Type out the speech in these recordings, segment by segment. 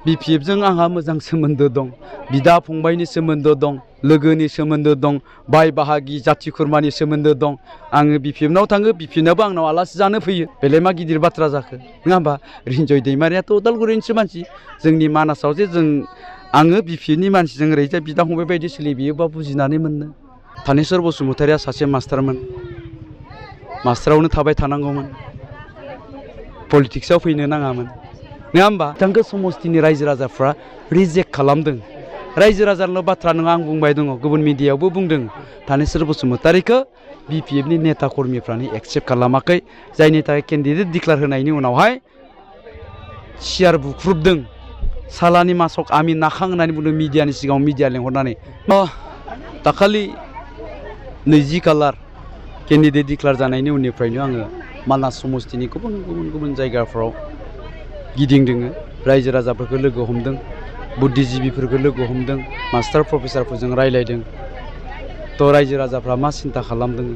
BPFजों आंहा मोजां सोमोन्दो दं, बिदा फंबायनि सोमोन्दो दं, लोगोनि सोमोन्दो दं, बाय बाहागि जाथि खुरमानि सोमोन्दो दं। आङो BPFनाव थाङो, BPFनाबो आंनाव आलासि जानो फैयो। बेलाय मा गिदिर बाथ्रा जाखो, नङा होमबा? रिन्जय दैमारियाथ' उदालगुरिनिसो मानसि। जोंनि मानासाव जे आङो BPFनि मानसिजों ओरैजाय बिदा फंबाय बायदि सोलिबियोबा बुजिनानै मोननो। थानेस्वर बसुमतारिया सासे मास्टारमोन, मास्टारावनो थाबाय थानांगौमोन, पलिटिक्सआव फैनो नाङामोन, नङा होमबा? बिथांखौ समस्तिनि रायजो राजाफ्रा रिजेक्ट खालामदों। रायजो राजाल' बाथ्रा नङा, आं बुंबाय दङ, गुबुन मिडियायावबो बुंदों। थानेस्वर बसुमतारिखौ BPFनि नेता कर्मिफ्रानो एक्सेप्ट खालामाखै, जायनि थाखाय केन्डिडेट डिक्लेयार होनायनि उनावहाय सियार बुख्रुबदों। सालानि मासक आमि नाखां होननानै बुंदों मिडियानि सिगाङाव, मिडिया लेंहरनानै। दाखालि 20 खालार केन्डिडेट डिक्लेयार जानायनि उननिफ्रायनो आङो मानास समस्तिनि गुबुन जायगाफ्राव गिदिंदोङो, रायजो राजाफोरखौ लोगो हमदों, बुद्धिजिबिफोरखौ लोगो हमदों, मास्टार प्रफेसारफोरजों रायलायदों। थ' रायजो राजाफ्रा मा सिन्था खालामदों,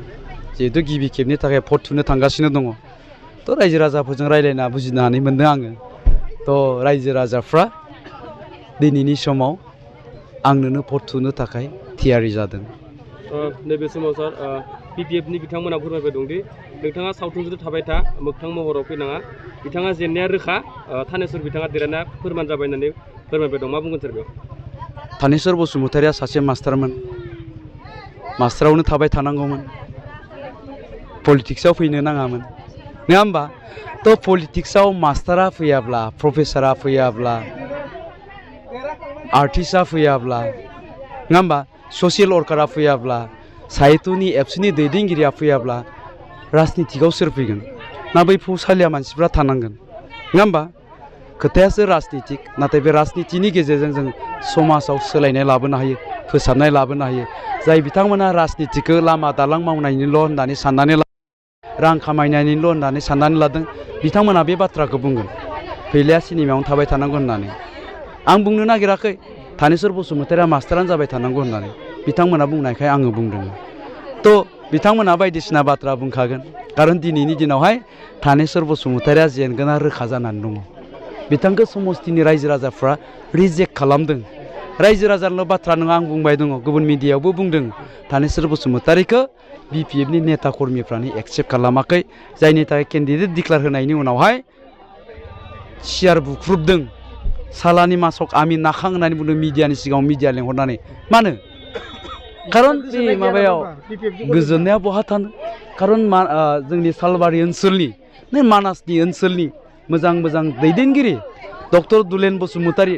जिहेतु गिबि खेबनि थाखाय भट थुनो थांगासिनो दङ, थ' रायजो राजाफोरजों रायलायना बुजिनानै मोनदों आङो। थ' रायजो राजाफ्रा दिनैनि समाव आंनोनो भट थुनो थाखाय थियारि जादों। नैबे समाव सार BPFनि बिथांमोना फोरमायबाय दंदि नोंथाङा सावथुनजों थाबाय था, मोगथां महराव फैनाङा, बिथाङा जेननाया रोखा, थानेस्वर बिथाङा देरहाना फोरमान जाबाय होननानै फोरमायबाय दं। मा बुंगोन सार बेयाव? थानेस्वर बसुमतारिया सासे मास्टारमोन, मास्टारावनो थाबाय थानांगौमोन, पलिटिक्सआव फैनो नाङामोन, नङा होमबा? थ' पलिटिक्सआव मास्टारा फैयाब्ला, प्रफेसारा फैयाब्ला, आर्टिस्टआ फैयाब्ला, नङा होमबा? ससियेल वर्कारा फैयाब्ला, साहित्यनि एबसुनि दैदेनगिरिया फैयाब्ला, राजनितिकआव सोर फैगोन? ना बै फौसालिया मानसिफ्रा थानांगोन, नङा होमबा? खोथायासो राजनितिक, नाथाय बे राजनितिनि गेजेरजों जों समाजाव सोलायनाय लाबोनो हायो, फोसाबनाय लाबोनो हायो। जाय बिथांमोना राजनितिकखौ लामा दालां मावनायनिल' होननानै साननानै रां खामायनायनिल' होननानै साननानै लादों, बिथांमोना बे बाथ्राखौ बुंगोन फैलाया सिनेमायावनो थाबाय थानांगौ होननानै। आं बुंनो नागिराखै थानेस्वर बसुमतारिया मास्टारानो जाबाय थानांगौ होननानै, बिथांमोना बुंनायखाय आङो बुंदों। थ' बिथांमोना बायदिसिना बाथ्रा बुंखागोन, खारन दिनैनि दिनावहाय थानेस्वर बसुमतारिया जेनगोना रोखा जानानै दङ। बिथांखौ समस्तिनि रायजो राजाफ्रा रिजेक्ट खालामदों। रायजो राजाल' बाथ्रा नङा, आं बुंबाय दङ, गुबुन मिडियायावबो बुंदों। थानेस्वर बसुमतारिखौ BPFनि नेता कर्मिफ्रानो एक्सेप्ट खालामाखै, जायनि थाखाय केन्डिडेट डिक्लेयार होनायनि उनावहाय सियार बुख्रुबदों। सालानि मासक आमि नाखां होननानै बुंदों मिडियानि सिगाङाव, मिडिया लेंहरनानै। मानो? खारन बे माबायाव गोजोननाया बहा थानो? खारन जोंनि सालबारि ओनसोलनि, मानासनि ओनसोलनि मोजां दैदेनगिरि डक्टर दुलेन बसुमतारि,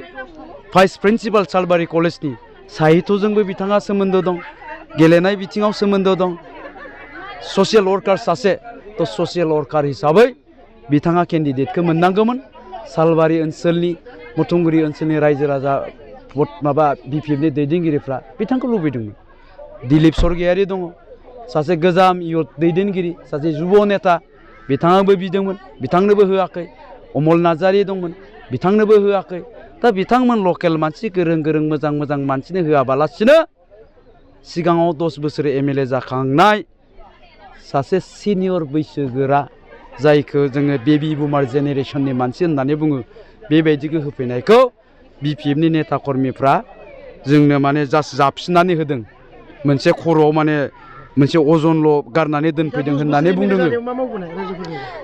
भाइस प्रिन्सिपाल सालबारि कलेजनि, साहित्यजोंबो बिथाङा सोमोन्दो दं, गेलेनाय बिथिङाव सोमोन्दो दं, ससियेल वर्कार सासे। थ' ससियेल वर्कार हिसाबै बिथाङा केन्डिडेटखौ मोननांगौमोन। सालबारि ओनसोलनि, मथंगुरि ओनसोलनि रायजो राजा BPFनि दैदेनगिरिफ्रा बिथांखौ लुबैदोंमोन। दिलीप स्वर्गियारि दङ, सासे गोजाम इयुथ दैदेनगिरि, सासे जुब नेता, बिथाङाबो बिदोंमोन, बिथांनोबो होआखै। अमल नार्जारि दंमोन, बिथांनोबो होआखै। दा बिथांमोन लकेल मानसि, गोरों मोजां मानसिनो होआबालासिनो सिगाङाव 10 बोसोर MLA जाखांनाय सासे सिनियर बैसोगोरा, जायखौ जोङो बेबि बुमार जेनेरेसननि मानसि होननानै बुङो, बेबायदिखौ होफैनायखौ BPFनि नेता कर्मिफ्रा जोंनो माने जास्ट जाबसिननानै होदों। मोनसे खर'आव माने मोनसे अजनल' गारनानै दोनफैदों होननानै बुंदों।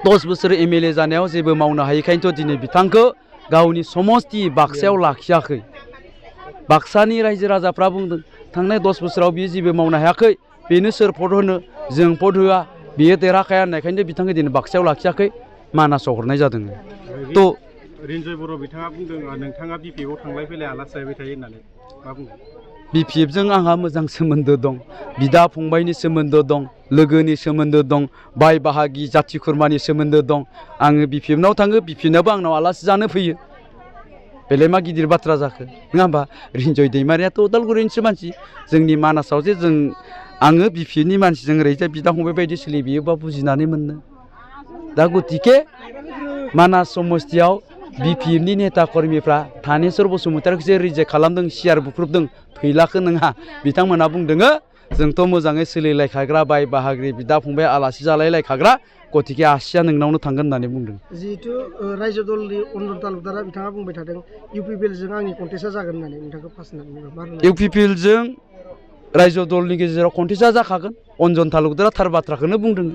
10 बोसोर MLA जानायाव जेबो मावनो हायैखायनोथ' दिनै बिथांखौ गावनि समस्ति बाक्सायाव लाखियाखै। बाक्सानि रायजो राजाफ्रा बुंदों थांनाय 10 बोसोराव बियो जेबो मावनो हायाखै, बेनो सोर भट होनो, जों भट होआ, बियो देरहाखाया होननायखायनो बिथांखौ दिनै बाक्सायाव लाखियाखै, मानासाव हरनाय जादों। थ' रिन्जय बर' बिथाङा बुंदों नोंथाङा BPFआव थांलाय फैलाय आलासि जाबाय थायो होननानै, मा बुंगोन? BPFजों आंहा मोजां सोमोन्दो दं, बिदा फंबायनि सोमोन्दो दं, लोगोनि सोमोन्दो दं, बाय बाहागि जाथि खुरमानि सोमोन्दो दं। आङो BPFनाव थाङो, BPFनाबो आंनाव आलासि जानो फैयो। बेलाय मा गिदिर बाथ्रा जाखो, नङा होमबा? रिन्जय दैमारियाथ' उदालगुरिनिसो मानसि। जोंनि मानासाव जे आङो BPFनि मानसिजों ओरैजाय बिदा फंबाय बायदि सोलिबियोबा बुजिनानै मोननो। दा गतिके मानास समस्तियाव BPFनि नेता कर्मिफ्रा थानेस्वर बसुमतारिखौसो रिजेक्ट खालामदों, सियार बुख्रुबदों, फैलाखौ नङा। बिथांमोना बुंदों जोंथ' मोजाङै सोलिलायखाग्रा, बाय बाहागि बिदा फंबाय आलासि जालायलायखाग्रा, गतिके आसिया नोंनावनो थांगोन होननानै बुंदों। जिहेतु रायजो दलनि अन्जन तालुकदारा बिथाङा बुंबाय थादों इउपिपिएलजों आंनि कन्टेस्टआ जागोन होननानै नोंथांखौ फार्स्ट होननानै बुंदों। इउपिपिएलजों रायजो दलनि गेजेराव कन्टेस्टआ जाखागोन अन्जन तालुकदारा थार बाथ्राखौनो बुंदों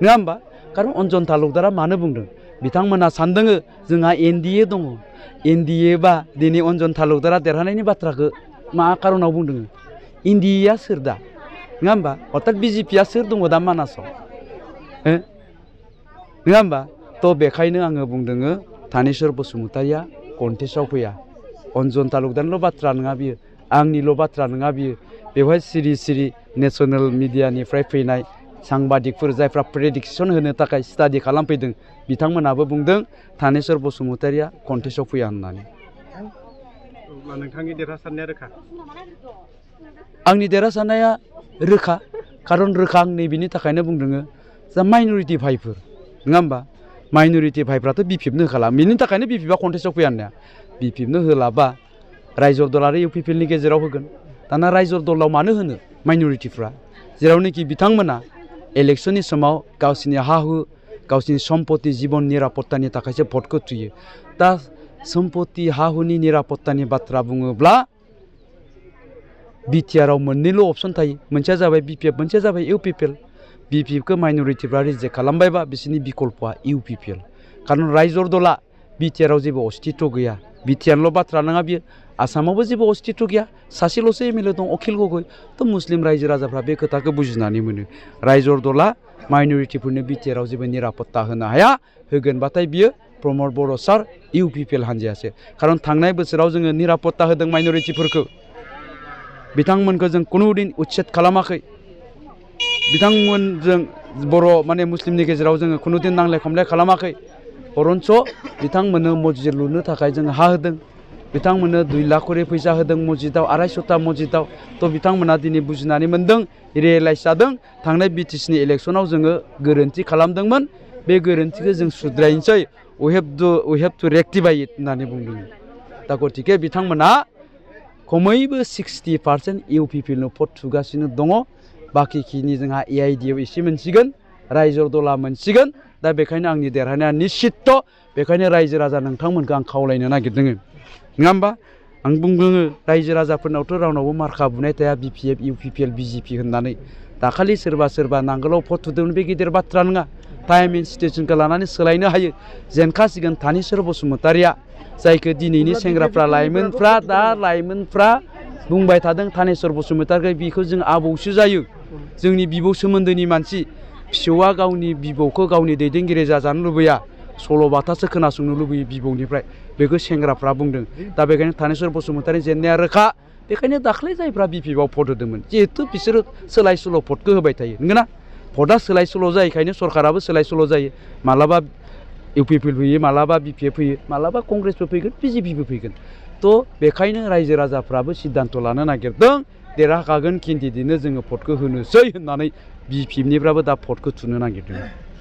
नङा होमबा? खारन अन्जन तालुकदारा मानो बुंदों बिथांमोना सानदों जोंहा एनडिए दङ एनडिए बा दिनै अन्जन तालुकदारा देरहानायनि बाथ्राखौ मा खारनाव बुंदों एनडिएआ सोर दा नङा होमबा? अर्थात बिजेपिआ सोर दङ दा मानासाव नङा होमबा? थ' बेखायनो आङो बुंदों थानेस्वर बसुमतारिया कन्टेस्टआव फैया अन्जन तालुकदारनिल' बाथ्रा नङा बियो आंनिल' बाथ्रा नङा बियो बेवहाय सिरि सिरि नेसनेल मिडियानिफ्राय फैनाय सांबादिकफोर जायफ्रा प्रेडिक्सन होनो थाखाय स्टाडि खालामफैदों बिथांमोनाबो बुंदों थानेस्वर बसुमतारिया कन्टेस्टआव फैया होननानै। अब्ला नोंथांनि देरहासारनाया रोखा? आंनि देरहासारनाया रोखा खारन रोखा आं नैबेनि थाखायनो बुंदों जा माइनरिटि भाइफोर नङा होमबा? माइनरिटि भाइफ्राथ' बिपिएफनो होखाला बेनि थाखायनो बिपिएफआ कन्टेस्टआव फैया होननाया बिपिएफनो होलाबा रायजो दल आरो इउपिपिएलनि गेजेराव होगोन दाना रायजो दलाव मानो होनो माइनरिटिफ्रा जेरावनोखि बिथांमोना इलेक्शननि समाव गावसिनि हा हु गावसिनि सम्पति जीवन निरापत्तानि थाखायसो भटखौ थुयो दा सम्पति हा हुनि निरापत्तानि बाथ्रा बुङोब्ला बिटिआरआव मोननैल' अपसन थायो मोनसेया जाबाय बिपिएफ मोनसेया जाबाय इउपिपिएल बिपिएफखौ माइनरिटिफ्रा रिजेक्ट खालामबायबा बिसोरनि बिकल्पआ इउपिपिएल खारन रायजो दला बिटिआरआव जेबो अस्तित्व गैया बिटिआरल' बाथ्रा नङा बियो आसामावबो जेबो अस्तित्व गैया सासेल'सो एमएलए दं अखिल गगৈ थ' मुस्लिम रायजो राजाफ्रा बे खोथाखौ बुजिनानै मोनो रायजो दला माइनरिटिफोरनो बिटिआरआव जेबो निरापत्ता होनो हाया होगोनबाथाय बियो प्रमद बर' सार इउपिपिएल हान्जायासो खारन थांनाय बोसोराव जोङो निरापत्ता होदों माइनरिटिफोरखौ बिथांमोनखौ जों कुनु दिन उच्छेद खालामाखै बिथांमोनजों बर' माने मुस्लिमनि गेजेराव जोङो कुनु दिन नांलाय खमलाय खालामाखै बरन्स बिथांमोननो मस्जिद लुनो थाखाय जों हा होदों बिथांमोननो 2 लाख करि फैसा होदों मस्जिदाव 250टा मस्जिदाव थ' बिथांमोना दिनै बुजिनानै मोनदों रियेलाइज जादों थांनाय बिटिसिनि इलेक्सनाव जोङो गोरोन्थि खालामदोंमोन बे गोरोन्थिखौ जों सुद्रायनोसै वी हेभ टु रेक्टिफाइ इट होननानै बुंदों दा गतिके बिथांमोना खमैबो 60% इउपिपिएलनो भट थुगासिनो दङ बाखिखिनि जोंहा एआइडिआव एसे मोनसिगोन रायजो दला मोनसिगोन दा बेखायनो आंनि देरहानाया निश्चित बेखायनो रायजो राजा नोंथांमोनखौ आं खावलायनो नागिरदों नङा होमबा आं बुंदों रायजो राजाफोरनावथ' रावनावबो मार्का बुनाय थाया बिपिएफ इउपिपिएल बिजेपि होननानै दाखालि सोरबा नांगोलाव भट थुदोंमोन बे गिदिर बाथ्रा नङा टाइम एन्ड सिचुएसनखौ लानानै सोलायनो हायो जेनखासिगोन थानेस्वर बसुमतारिया जायखौ दिनैनि सेंग्राफ्रा लाइमोनफ्रा बुंबाय थादों थानेस्वर बसुमतारिखौ बेखौ जों आबौसो जायो जोंनि बिबौ सोमोन्दोनि मानसि फिसौआ गावनि बिबौखौ गावनि दैदेनगिरि जाजानो लुबैया सल'बाथासो खोनासंनो लुबैयो बिबौनिफ्राय बेखौ सेंग्राफ्रा बुंदों दा बेखायनो थानेस्वर बसुमतारि जेननाया रोखा बेखायनो दाख्लै जायफ्रा बिपिएफआव भट होदोंमोन जिहेथु बिसोरो सोलाय सोल' भटखौ होबाय थायो नंगौना भटआ सोलाय सोल' जायोखायनो सरकाराबो सोलाय सोल' जायो मालाबा इउपिपिएल फैयो मालाबा बिपिएफ फैयो मालाबा कंग्रेसबो फैगोन बिजेपिबो फैगोन थ' बेखायनो रायजो राजाफ्राबो सिद्धान्त लानो नागिरदों देरहाखागोन केन्डिडेटनो जोङो भटखौ होनोसै होननानै बिपिएफनिफ्राबो दा भटखौ थुनो नागिरदों